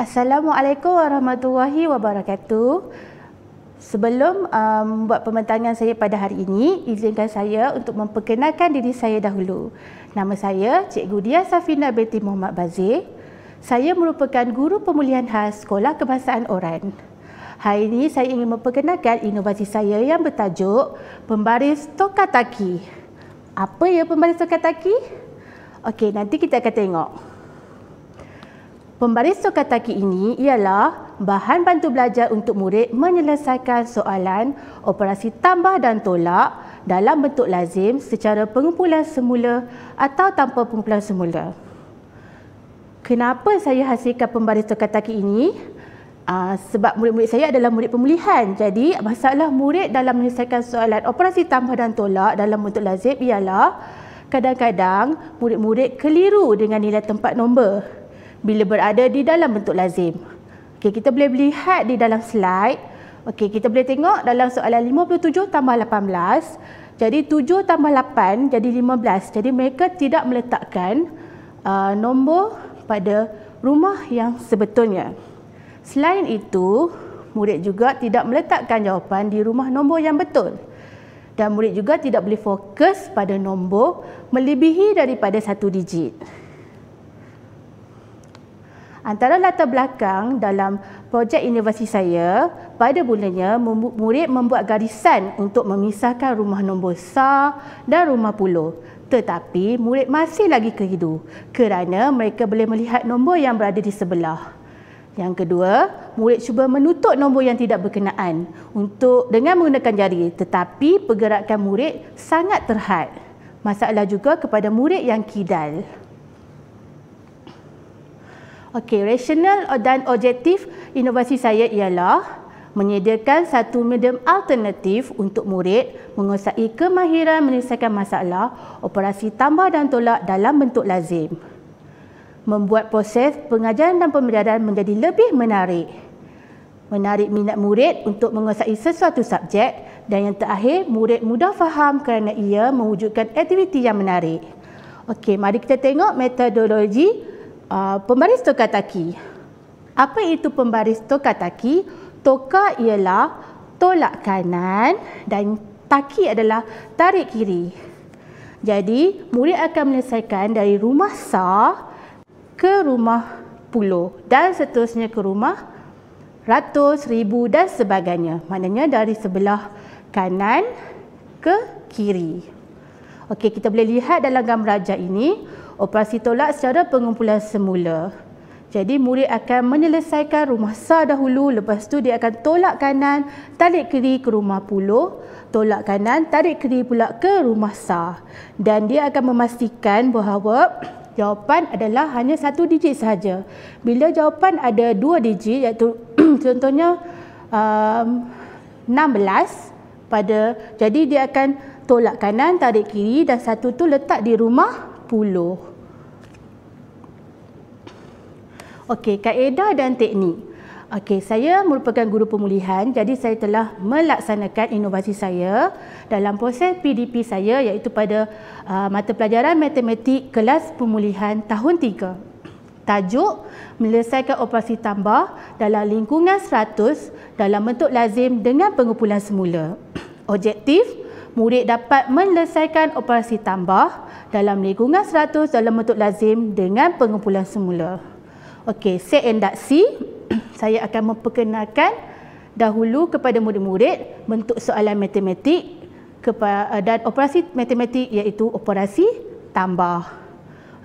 Assalamualaikum warahmatullahi wabarakatuh. Sebelum buat pembentangan saya pada hari ini, izinkan saya untuk memperkenalkan diri saya dahulu. Nama saya Cikgu Dia Safina binti Muhammad Bazir. Saya merupakan guru pemulihan khas Sekolah Kebahasaan Oran. Hari ini saya ingin memperkenalkan inovasi saya yang bertajuk Pembaris Tokataki. Apa ya pembaris Tokataki? Okey, nanti kita akan tengok. Pembaris Tokataki ini ialah bahan bantu belajar untuk murid menyelesaikan soalan operasi tambah dan tolak dalam bentuk lazim secara pengumpulan semula atau tanpa pengumpulan semula. Kenapa saya hasilkan pembaris Tokataki ini? Sebab murid-murid saya adalah murid pemulihan. Jadi masalah murid dalam menyelesaikan soalan operasi tambah dan tolak dalam bentuk lazim ialah kadang-kadang murid-murid keliru dengan nilai tempat nombor bila berada di dalam bentuk lazim. Okey, kita boleh lihat di dalam slide. Okey, kita boleh tengok dalam soalan 57 tambah 18. Jadi 7 tambah 8 jadi 15. Jadi mereka tidak meletakkan nombor pada rumah yang sebetulnya. Selain itu, murid juga tidak meletakkan jawapan di rumah nombor yang betul. Dan murid juga tidak boleh fokus pada nombor melebihi daripada 1 digit. Antara latar belakang dalam projek inovasi saya, pada mulanya murid membuat garisan untuk memisahkan rumah nombor sar dan rumah puluh. Tetapi murid masih lagi keliru kerana mereka boleh melihat nombor yang berada di sebelah. Yang kedua, murid cuba menutup nombor yang tidak berkenaan dengan menggunakan jari, tetapi pergerakan murid sangat terhad. Masalah juga kepada murid yang kidal. Okey, rasional dan objektif inovasi saya ialah menyediakan satu medium alternatif untuk murid menguasai kemahiran menyelesaikan masalah operasi tambah dan tolak dalam bentuk lazim. Membuat proses pengajaran dan pembelajaran menjadi lebih menarik. Menarik minat murid untuk menguasai sesuatu subjek, dan yang terakhir, murid mudah faham kerana ia mewujudkan aktiviti yang menarik. Okey, mari kita tengok metodologi pembaris Tokataki. Apa itu pembaris Tokataki? Toka ialah tolak kanan dan taki adalah tarik kiri. Jadi, murid akan menyelesaikan dari rumah sar ke rumah puluh dan seterusnya ke rumah ratus, ribu dan sebagainya. Maknanya dari sebelah kanan ke kiri. Okey, kita boleh lihat dalam gambar rajah ini operasi tolak secara pengumpulan semula. Jadi murid akan menyelesaikan rumah sar dahulu, lepas tu dia akan tolak kanan, tarik kiri ke rumah puluh, tolak kanan, tarik kiri pula ke rumah sar. Dan dia akan memastikan bahawa jawapan adalah hanya 1 digit sahaja. Bila jawapan ada 2 digit, iaitu contohnya 16 jadi dia akan tolak kanan, tarik kiri dan 1 tu letak di rumah puluh. Okey, kaedah dan teknik. Okey, saya merupakan guru pemulihan, jadi saya telah melaksanakan inovasi saya dalam proses PDP saya, iaitu pada mata pelajaran matematik kelas pemulihan tahun 3. Tajuk menyelesaikan operasi tambah dalam lingkungan 100 dalam bentuk lazim dengan pengumpulan semula. Objektif, murid dapat menyelesaikan operasi tambah dalam lingkungan 100 dalam bentuk lazim dengan pengumpulan semula. Okey, set induksi. Saya akan memperkenalkan dahulu kepada murid-murid bentuk soalan matematik dan operasi matematik, iaitu operasi tambah.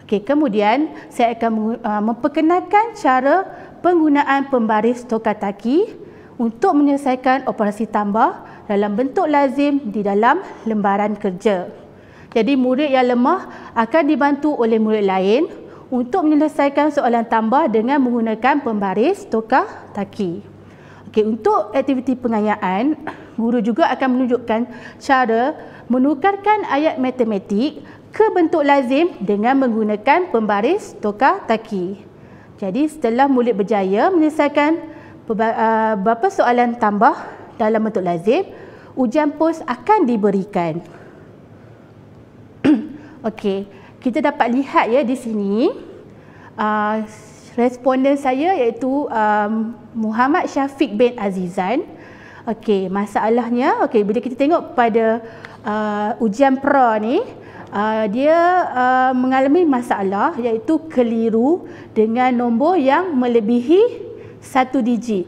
Okey, kemudian saya akan memperkenalkan cara penggunaan pembaris Tokataki untuk menyelesaikan operasi tambah dalam bentuk lazim di dalam lembaran kerja. Jadi murid yang lemah akan dibantu oleh murid lain untuk menyelesaikan soalan tambah dengan menggunakan pembaris Tokataki. Okey, untuk aktiviti pengayaan, guru juga akan menunjukkan cara menukarkan ayat matematik ke bentuk lazim dengan menggunakan pembaris Tokataki. Jadi setelah murid berjaya menyelesaikan beberapa soalan tambah dalam bentuk lazim, ujian pos akan diberikan. Okey, kita dapat lihat ya di sini responden saya iaitu Muhammad Syafiq bin Azizan. Okey, masalahnya bila kita tengok pada ujian pra ni, dia mengalami masalah iaitu keliru dengan nombor yang melebihi 1 digit.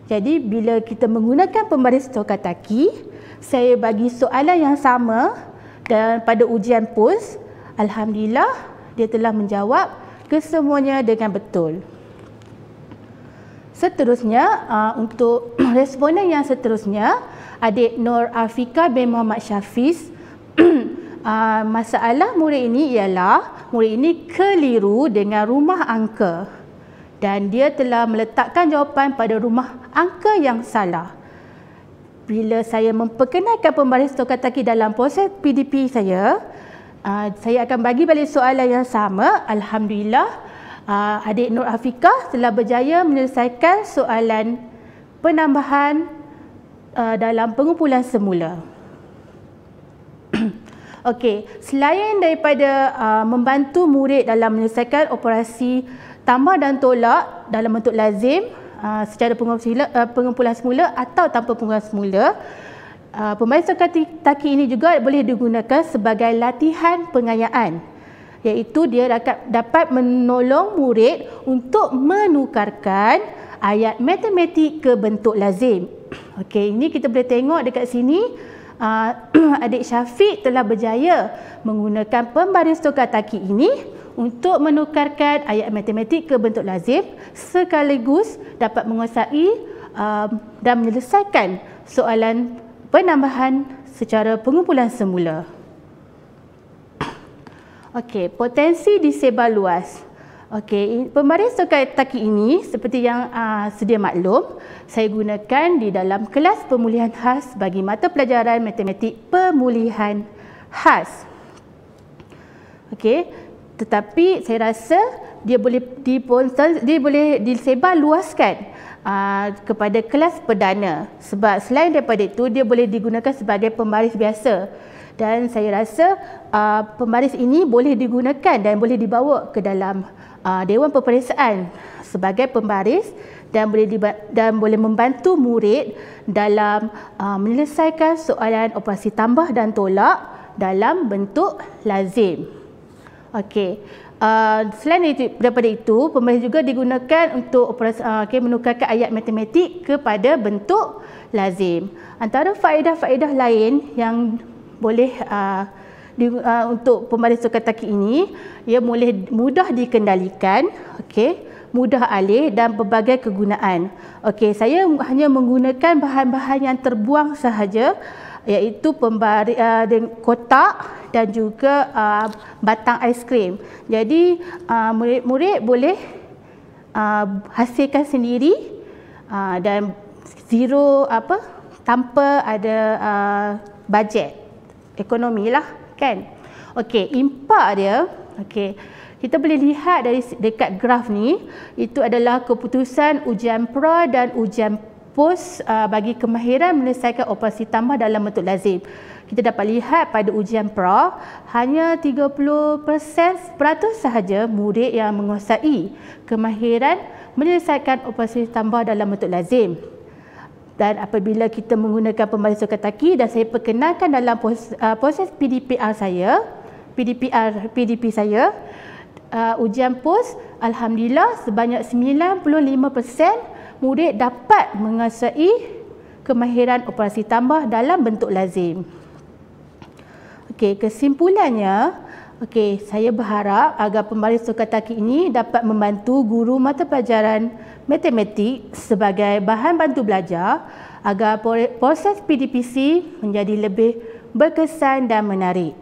Jadi bila kita menggunakan pembaris teka-teki, saya bagi soalan yang sama dan pada ujian POS, alhamdulillah dia telah menjawab kesemuanya dengan betul. Seterusnya, untuk responden yang seterusnya, adik Nur Afika bin Muhammad Syafiz. Masalah murid ini ialah murid ini keliru dengan rumah angka dan dia telah meletakkan jawapan pada rumah angka yang salah. Bila saya memperkenalkan pembaris teka-teki dalam proses PDP saya akan bagi balik soalan yang sama. Alhamdulillah, adik Nur Afika telah berjaya menyelesaikan soalan penambahan dalam pengumpulan semula. Okey, selain daripada membantu murid dalam menyelesaikan operasi tambah dan tolak dalam bentuk lazim secara pengumpulan semula atau tanpa pengumpulan semula, pembaris teka-teki ini juga boleh digunakan sebagai latihan pengayaan, iaitu dia dapat menolong murid untuk menukarkan ayat matematik ke bentuk lazim. Okey, ini kita boleh tengok dekat sini, adik Syafiq telah berjaya menggunakan pembaris teka-teki ini untuk menukarkan ayat matematik ke bentuk lazim sekaligus dapat menguasai dan menyelesaikan soalan penambahan secara pengumpulan semula. Okey, potensi disebar luas. Okey, pembaris teka-teki ini seperti yang sedia maklum, saya gunakan di dalam kelas pemulihan khas bagi mata pelajaran matematik pemulihan khas. Okey, tetapi saya rasa dia boleh disebar luaskan kepada kelas perdana, sebab selain daripada itu dia boleh digunakan sebagai pembaris biasa. Dan saya rasa pembaris ini boleh digunakan dan boleh dibawa ke dalam Dewan Peperiksaan sebagai pembaris dan boleh membantu murid dalam menyelesaikan soalan operasi tambah dan tolak dalam bentuk lazim. Okey. Selain daripada itu, pembaris juga digunakan untuk menukarkan ayat matematik kepada bentuk lazim. Antara faedah-faedah lain yang boleh untuk pembaris teka-teki ini, ia boleh mudah dikendalikan, mudah alih dan berbagai kegunaan. Okey, saya hanya menggunakan bahan-bahan yang terbuang sahaja, iaitu kotak dan juga batang aiskrim. Jadi murid-murid boleh hasilkan sendiri dan zero tanpa ada bajet ekonomi lah kan. Okey, impak dia, kita boleh lihat dari dekat graf ni, itu adalah keputusan ujian pra dan ujian POS bagi kemahiran menyelesaikan operasi tambah dalam bentuk lazim. Kita dapat lihat pada ujian pra, hanya 30% sahaja murid yang menguasai kemahiran menyelesaikan operasi tambah dalam bentuk lazim. Dan apabila kita menggunakan pembaris teka-teki dan saya perkenalkan dalam proses PDP saya, ujian POS, alhamdulillah sebanyak 95% murid dapat menguasai kemahiran operasi tambah dalam bentuk lazim. Okey, kesimpulannya, saya berharap agar pembaris teka-teki ini dapat membantu guru mata pelajaran matematik sebagai bahan bantu belajar agar proses PDPC menjadi lebih berkesan dan menarik.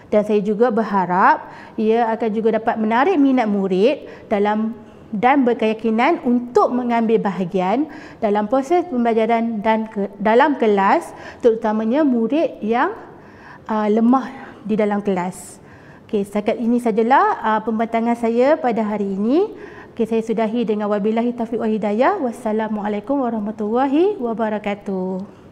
Dan saya juga berharap ia akan juga dapat menarik minat murid dan berkeyakinan untuk mengambil bahagian dalam proses pembelajaran dan dalam kelas, terutamanya murid yang lemah di dalam kelas. Setakat ini sajalah pembentangan saya pada hari ini. Saya sudahi dengan wabillahi taufiq wal hidayah. Wassalamualaikum warahmatullahi wabarakatuh.